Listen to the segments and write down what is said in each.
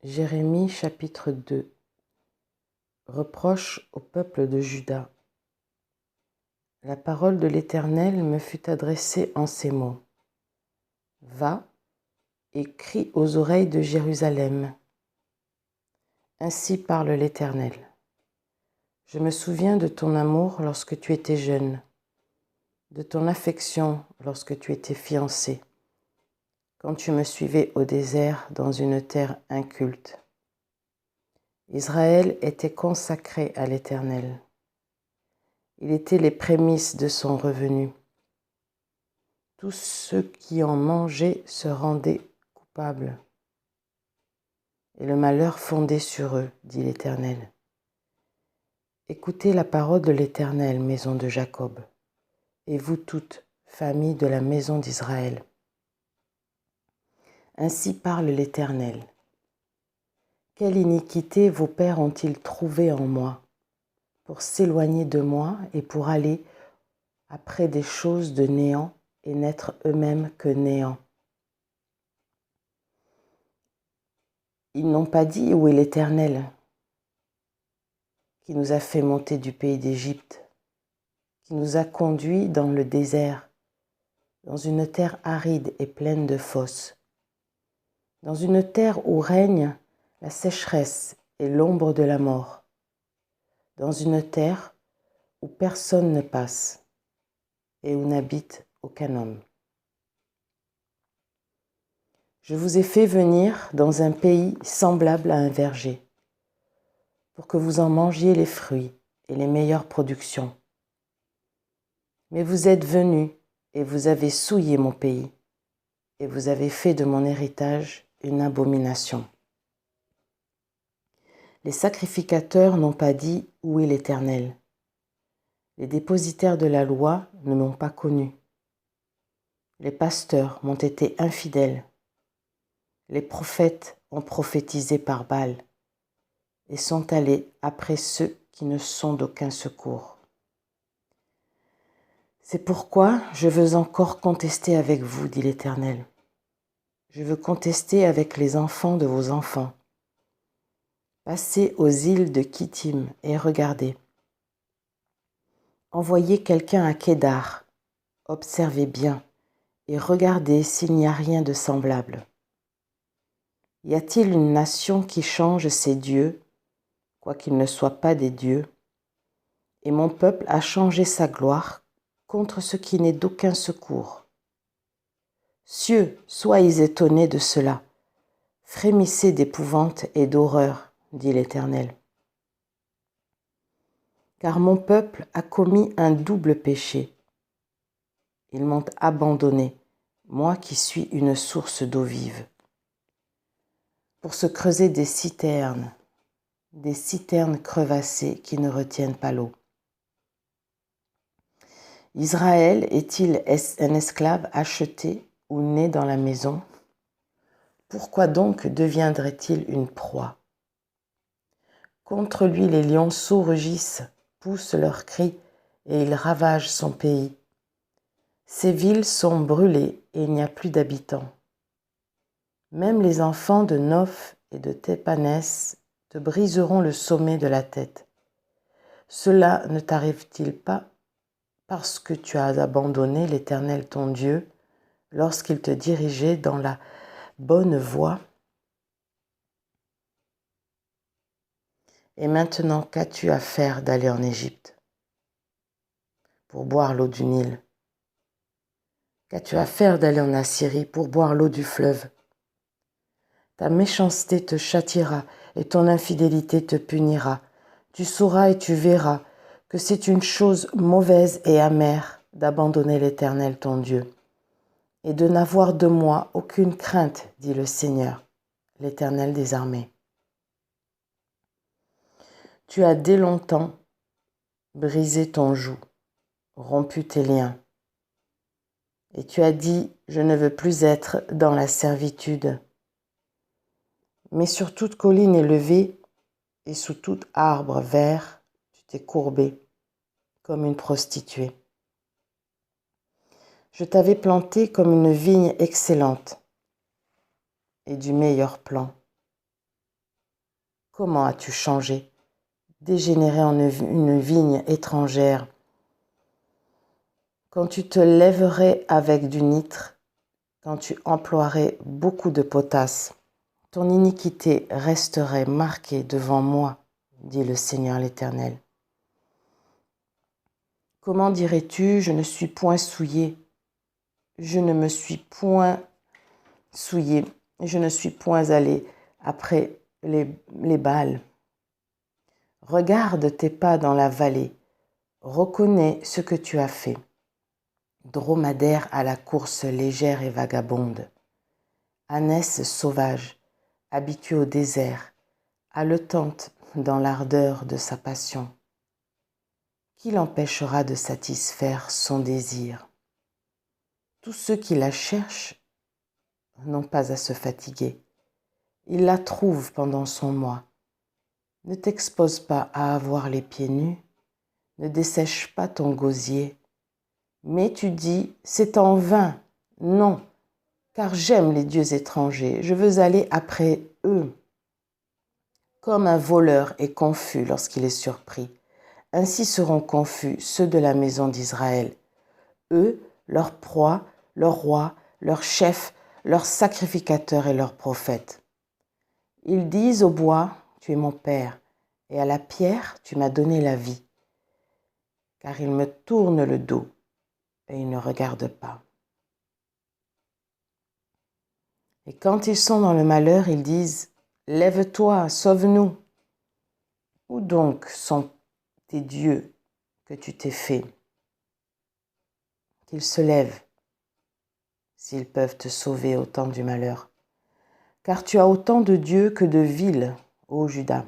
Jérémie chapitre 2. Reproche au peuple de Juda. La parole de l'Éternel me fut adressée en ces mots. Va et crie aux oreilles de Jérusalem. Ainsi parle l'Éternel. Je me souviens de ton amour lorsque tu étais jeune, de ton affection lorsque tu étais fiancé, quand tu me suivais au désert dans une terre inculte. Israël était consacré à l'Éternel. Il était les prémices de son revenu. Tous ceux qui en mangeaient se rendaient coupables. Et le malheur fondait sur eux, dit l'Éternel. Écoutez la parole de l'Éternel, maison de Jacob, et vous toutes, famille de la maison d'Israël. Ainsi parle l'Éternel. Quelle iniquité vos pères ont-ils trouvée en moi, pour s'éloigner de moi et pour aller après des choses de néant et n'être eux-mêmes que néant. Ils n'ont pas dit où est l'Éternel, qui nous a fait monter du pays d'Égypte, qui nous a conduits dans le désert, dans une terre aride et pleine de fosses, dans une terre où règne la sécheresse et l'ombre de la mort, dans une terre où personne ne passe et où n'habite aucun homme. Je vous ai fait venir dans un pays semblable à un verger, pour que vous en mangiez les fruits et les meilleures productions. Mais vous êtes venus et vous avez souillé mon pays, et vous avez fait de mon héritage une abomination. Les sacrificateurs n'ont pas dit où est l'Éternel. Les dépositaires de la loi ne m'ont pas connu. Les pasteurs m'ont été infidèles. Les prophètes ont prophétisé par Baal et sont allés après ceux qui ne sont d'aucun secours. C'est pourquoi je veux encore contester avec vous, dit l'Éternel. Je veux contester avec les enfants de vos enfants. Passez aux îles de Kittim et regardez. Envoyez quelqu'un à Kédar, observez bien et regardez s'il n'y a rien de semblable. Y a-t-il une nation qui change ses dieux, quoiqu'ils ne soient pas des dieux? Et mon peuple a changé sa gloire contre ce qui n'est d'aucun secours. Cieux, soyez étonnés de cela, frémissez d'épouvante et d'horreur, dit l'Éternel. Car mon peuple a commis un double péché. Ils m'ont abandonné, moi qui suis une source d'eau vive, pour se creuser des citernes crevassées qui ne retiennent pas l'eau. Israël est-il un esclave acheté ou né dans la maison? Pourquoi donc deviendrait-il une proie? Contre lui les lionceaux rugissent, poussent leurs cris, et ils ravagent son pays. Ses villes sont brûlées et il n'y a plus d'habitants. Même les enfants de Noph et de Tépanès te briseront le sommet de la tête. Cela ne t'arrive-t-il pas parce que tu as abandonné l'Éternel ton Dieu lorsqu'il te dirigeait dans la bonne voie? Et maintenant, qu'as-tu à faire d'aller en Égypte pour boire l'eau du Nil? Qu'as-tu à faire d'aller en Assyrie pour boire l'eau du fleuve? Ta méchanceté te châtiera et ton infidélité te punira. Tu sauras et tu verras que c'est une chose mauvaise et amère d'abandonner l'Éternel ton Dieu et de n'avoir de moi aucune crainte, dit le Seigneur, l'Éternel des armées. Tu as dès longtemps brisé ton joug, rompu tes liens, et tu as dit, je ne veux plus être dans la servitude. Mais sur toute colline élevée et sous tout arbre vert, tu t'es courbé comme une prostituée. Je t'avais planté comme une vigne excellente et du meilleur plan. Comment as-tu changé, dégénéré en une vigne étrangère? Quand tu te lèverais avec du nitre, quand tu emploierais beaucoup de potasse, ton iniquité resterait marquée devant moi, dit le Seigneur l'Éternel. Comment dirais-tu, je ne suis point souillé, je ne me suis point souillé, je ne suis point allé après les Baals. Regarde tes pas dans la vallée, reconnais ce que tu as fait. Dromadaire à la course légère et vagabonde, ânesse sauvage, habituée au désert, haletante dans l'ardeur de sa passion. Qui l'empêchera de satisfaire son désir? Tous ceux qui la cherchent n'ont pas à se fatiguer. Ils la trouvent pendant son mois. Ne t'expose pas à avoir les pieds nus, ne dessèche pas ton gosier. Mais tu dis, c'est en vain. Non, car j'aime les dieux étrangers, je veux aller après eux. Comme un voleur est confus lorsqu'il est surpris, ainsi seront confus ceux de la maison d'Israël. Eux, leur proie, leur roi, leur chef, leur sacrificateur et leur prophète. Ils disent au bois, tu es mon père, et à la pierre, tu m'as donné la vie. Car ils me tournent le dos et ils ne regardent pas. Et quand ils sont dans le malheur, ils disent, lève-toi, sauve-nous. Où donc sont tes dieux que tu t'es faits? Qu'ils se lèvent, s'ils peuvent te sauver au temps du malheur. Car tu as autant de dieux que de villes, ô Juda.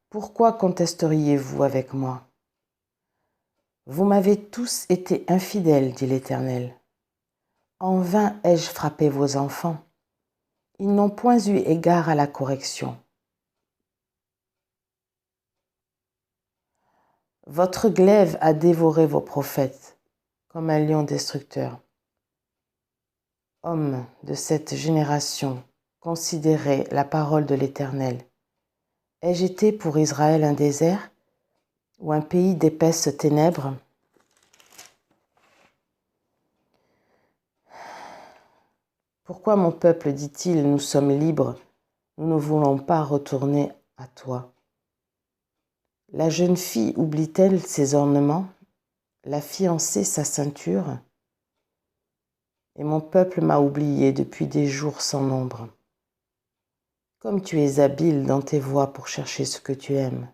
Pourquoi contesteriez-vous avec moi? Vous m'avez tous été infidèles, dit l'Éternel. En vain ai-je frappé vos enfants. Ils n'ont point eu égard à la correction. Votre glaive a dévoré vos prophètes, comme un lion destructeur. Hommes de cette génération, considérez la parole de l'Éternel. Ai-je été pour Israël un désert ou un pays d'épaisses ténèbres? Pourquoi mon peuple dit-il, nous sommes libres, nous ne voulons pas retourner à toi? La jeune fille oublie-t-elle ses ornements, la fiancée sa ceinture? Et mon peuple m'a oublié depuis des jours sans nombre. Comme tu es habile dans tes voies pour chercher ce que tu aimes,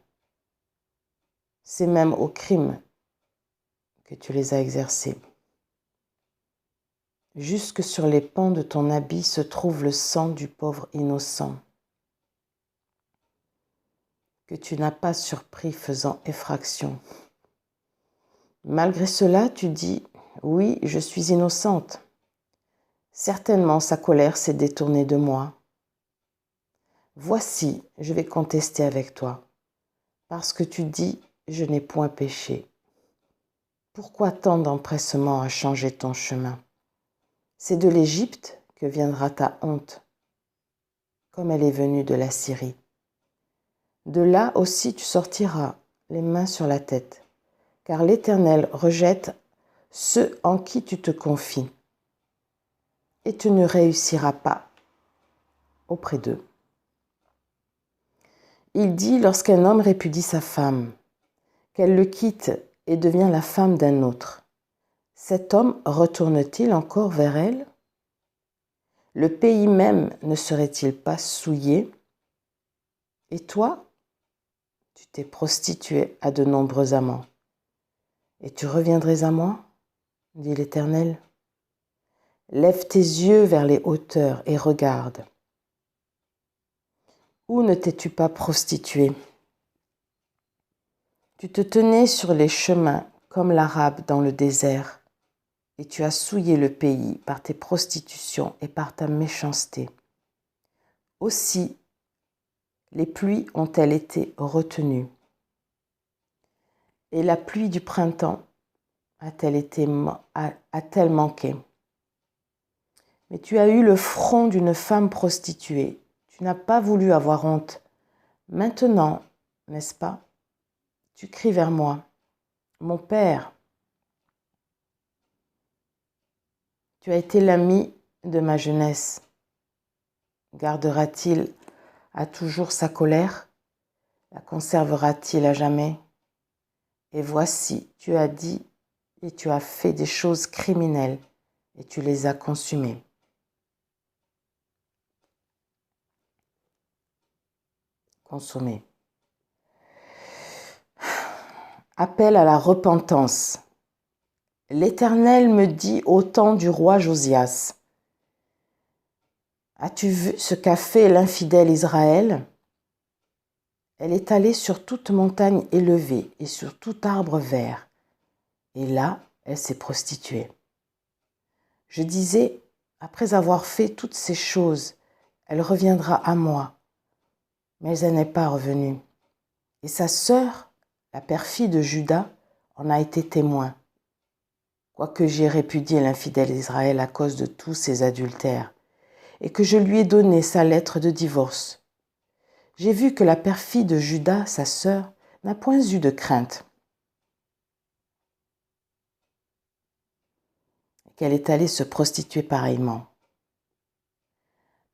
c'est même au crime que tu les as exercés. Jusque sur les pans de ton habit se trouve le sang du pauvre innocent, que tu n'as pas surpris faisant effraction. Malgré cela, tu dis, oui, je suis innocente. Certainement sa colère s'est détournée de moi. Voici, je vais contester avec toi, parce que tu dis, je n'ai point péché. Pourquoi tant d'empressement à changer ton chemin? C'est de l'Égypte que viendra ta honte, comme elle est venue de la Syrie. De là aussi tu sortiras, les mains sur la tête, car l'Éternel rejette ceux en qui tu te confies, et tu ne réussiras pas auprès d'eux. Il dit, lorsqu'un homme répudie sa femme, qu'elle le quitte et devient la femme d'un autre, cet homme retourne-t-il encore vers elle? Le pays même ne serait-il pas souillé? Et toi, tu t'es prostituée à de nombreux amants. Et tu reviendrais à moi, dit l'Éternel. Lève tes yeux vers les hauteurs et regarde. Où ne t'es-tu pas prostituée? Tu te tenais sur les chemins comme l'Arabe dans le désert, et tu as souillé le pays par tes prostitutions et par ta méchanceté. Aussi, les pluies ont-elles été retenues, et la pluie du printemps a-t-elle manqué? Mais tu as eu le front d'une femme prostituée, tu n'as pas voulu avoir honte Maintenant, n'est-ce pas, tu cries vers moi, mon Père, tu as été l'ami de ma jeunesse. Gardera-t-il à toujours sa colère? La conservera-t-il à jamais? Et voici, tu as dit et tu as fait des choses criminelles et tu les as consumées. Consommées. Appel à la repentance. L'Éternel me dit au temps du roi Josias, as-tu vu ce qu'a fait l'infidèle Israël? Elle est allée sur toute montagne élevée et sur tout arbre vert, et là, elle s'est prostituée. Je disais, après avoir fait toutes ces choses, elle reviendra à moi, mais elle n'est pas revenue. Et sa sœur, la perfide de Juda, en a été témoin. Quoique j'ai répudié l'infidèle Israël à cause de tous ses adultères, et que je lui ai donné sa lettre de divorce, j'ai vu que la perfide de Juda, sa sœur, n'a point eu de crainte, qu'elle est allée se prostituer pareillement.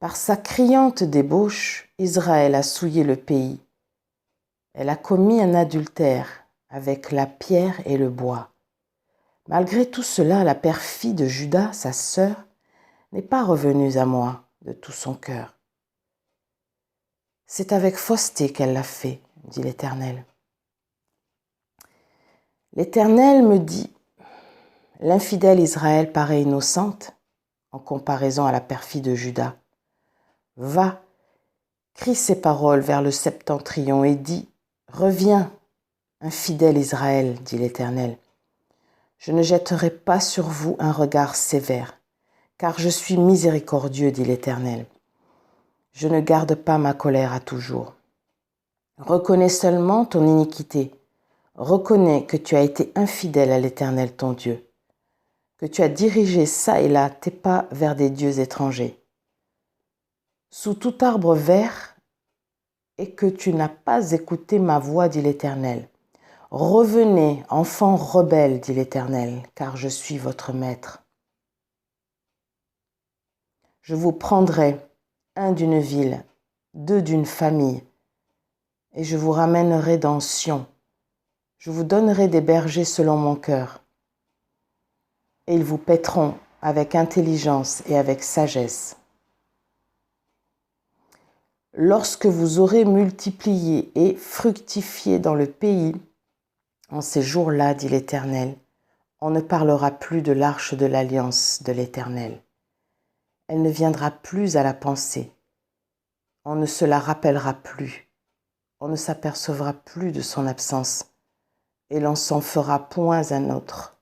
Par sa criante débauche, Israël a souillé le pays. Elle a commis un adultère avec la pierre et le bois. Malgré tout cela, la perfide de Juda, sa sœur, n'est pas revenue à moi de tout son cœur. C'est avec fausseté qu'elle l'a fait, dit l'Éternel. L'Éternel me dit, l'infidèle Israël paraît innocente en comparaison à la perfide de Juda. Va, crie ces paroles vers le septentrion et dis, reviens, infidèle Israël, dit l'Éternel. Je ne jetterai pas sur vous un regard sévère, car je suis miséricordieux, dit l'Éternel. Je ne garde pas ma colère à toujours. Reconnais seulement ton iniquité. Reconnais que tu as été infidèle à l'Éternel ton Dieu, que tu as dirigé çà et là tes pas vers des dieux étrangers. Sous tout arbre vert, et que tu n'as pas écouté ma voix, dit l'Éternel. Revenez, enfants rebelles, dit l'Éternel, car je suis votre maître. Je vous prendrai, un d'une ville, deux d'une famille, et je vous ramènerai dans Sion. Je vous donnerai des bergers selon mon cœur, et ils vous paîtront avec intelligence et avec sagesse. Lorsque vous aurez multiplié et fructifié dans le pays, en ces jours-là, dit l'Éternel, on ne parlera plus de l'arche de l'alliance de l'Éternel. Elle ne viendra plus à la pensée. On ne se la rappellera plus. On ne s'apercevra plus de son absence. Et l'on s'en fera point un autre.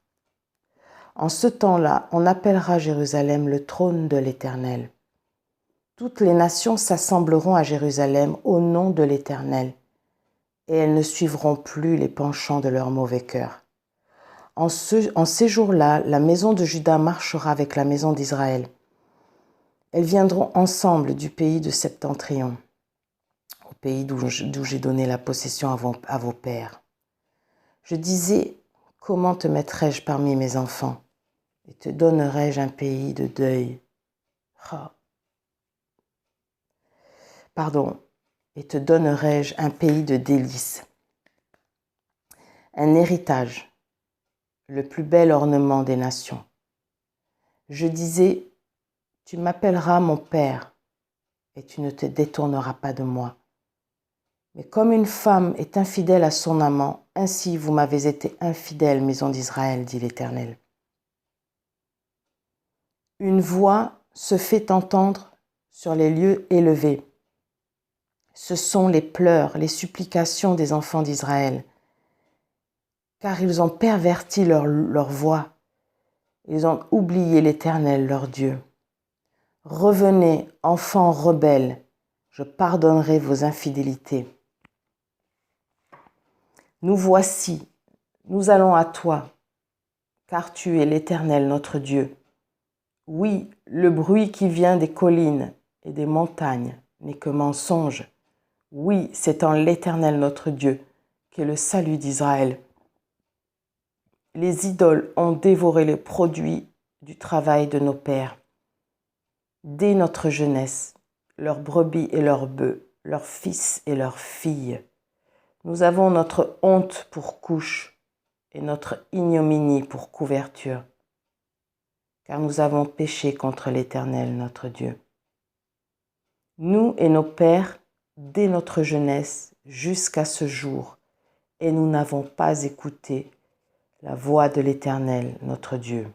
En ce temps-là, on appellera Jérusalem le trône de l'Éternel. Toutes les nations s'assembleront à Jérusalem au nom de l'Éternel, et elles ne suivront plus les penchants de leur mauvais cœur. En ces jours-là, la maison de Juda marchera avec la maison d'Israël. Elles viendront ensemble du pays de Septentrion, au pays d'où j'ai donné la possession à vos pères. Je disais, comment te mettrais-je parmi mes enfants, et te donnerais-je un pays de deuil? Et te donnerai-je un pays de délices, un héritage, le plus bel ornement des nations. Je disais, tu m'appelleras mon Père, et tu ne te détourneras pas de moi. Mais comme une femme est infidèle à son amant, ainsi vous m'avez été infidèle, maison d'Israël, dit l'Éternel. Une voix se fait entendre sur les lieux élevés. Ce sont les pleurs, les supplications des enfants d'Israël, car ils ont perverti leur voix. Ils ont oublié l'Éternel, leur Dieu. Revenez, enfants rebelles, je pardonnerai vos infidélités. Nous voici, nous allons à toi, car tu es l'Éternel, notre Dieu. Oui, le bruit qui vient des collines et des montagnes n'est que mensonge. Oui, c'est en l'Éternel notre Dieu qu'est le salut d'Israël. Les idoles ont dévoré les produits du travail de nos pères. Dès notre jeunesse, leurs brebis et leurs bœufs, leurs fils et leurs filles, nous avons notre honte pour couche et notre ignominie pour couverture, car nous avons péché contre l'Éternel notre Dieu. Nous et nos pères, dès notre jeunesse jusqu'à ce jour, et nous n'avons pas écouté la voix de l'Éternel notre Dieu.